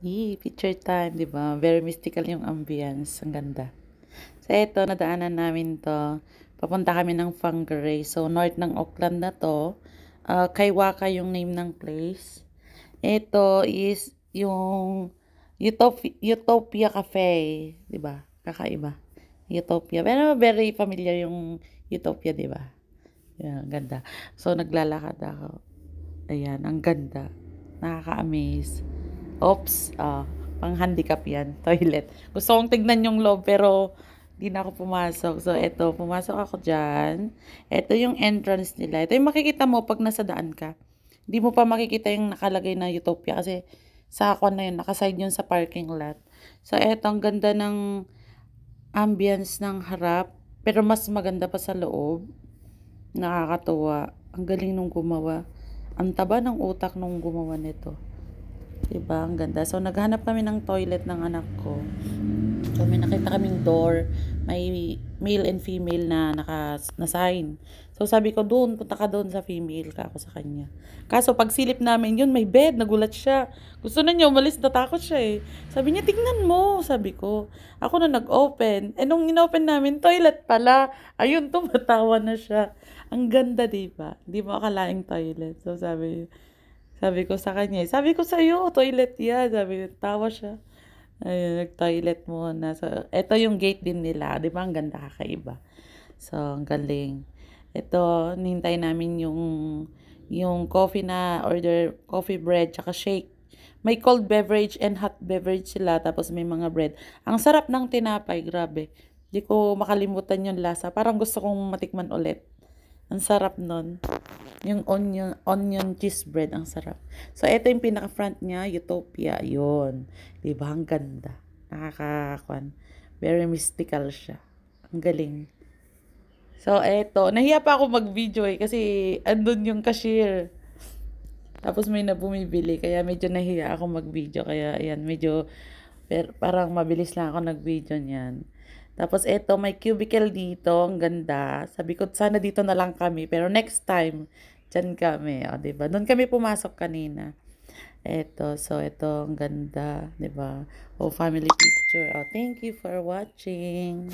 Picture time, 'di ba? Very mystical yung ambience. Ang ganda. So, eto, nadaanan namin to. Papunta kami ng Whangarei. So, north ng Auckland na to. Kaiwaka yung name ng place. Ito is yung Utopia Cafe. 'Di ba? Kakaiba. Utopia. Pero very familiar yung Utopia, 'di ba? Yan, ganda. So, naglalakad ako. Ayan, ang ganda. Nakaka-amaze. Oops, pang-handicap yan, toilet. Gusto kong tignan yung loob pero di na ako pumasok. So, eto, pumasok ako dyan. Eto yung entrance nila. Ito yung makikita mo pag nasa daan ka. Hindi mo pa makikita yung nakalagay na Utopia kasi sa ako na yun, nakaside yun sa parking lot. So, eto, ang ganda ng ambience ng harap. Pero mas maganda pa sa loob. Nakakatuwa. Ang galing nung gumawa. Ang taba ng utak nung gumawa nito. Diba? Ang ganda. So, naghanap kami ng toilet ng anak ko. So, may nakita kaming door. May male and female na na-sign. So, sabi ko, doon, punta ka doon sa female ka ako sa kanya. Kaso, pag silip namin yun, may bed. Nagulat siya. Gusto na niya, umalis, natakot siya eh. Sabi niya, tingnan mo. Sabi ko, ako na nag-open. Eh, nung in-open namin, toilet pala. Ayun, tumatawa na siya. Ang ganda, diba? Hindi mo akalaing toilet. So, sabi ko sa kanya, sabi ko sa'yo, toilet yan. Sabi ko, tawa siya. Ayun, nag-toilet muna. So, ito yung gate din nila. Di ba? Ang ganda, kakaiba. So, ang galing. Ito, nihintay namin yung coffee na order, coffee bread, tsaka shake. May cold beverage and hot beverage sila, tapos may mga bread. Ang sarap ng tinapay, grabe. Di ko makalimutan yung lasa. Parang gusto kong matikman ulit. Ang sarap nun. Yung onion cheese bread, ang sarap. So, ito yung pinaka-front niya, Utopia. Yun. Diba? Ang ganda. Nakakakwan. Very mystical siya. Ang galing. So, eto. Nahiya pa ako mag-video eh, kasi andun yung cashier. Tapos may na bumibili, kaya medyo nahiya ako mag-video. Kaya, ayan, medyo, parang mabilis lang ako nag-video niyan. Tapos eto, may cubicle dito, ang ganda. Sabi ko, sana dito na lang kami. Pero next time, dyan kami. O, diba? Doon kami pumasok kanina. Eto, so eto, ang ganda. Diba? O, family picture. O, thank you for watching.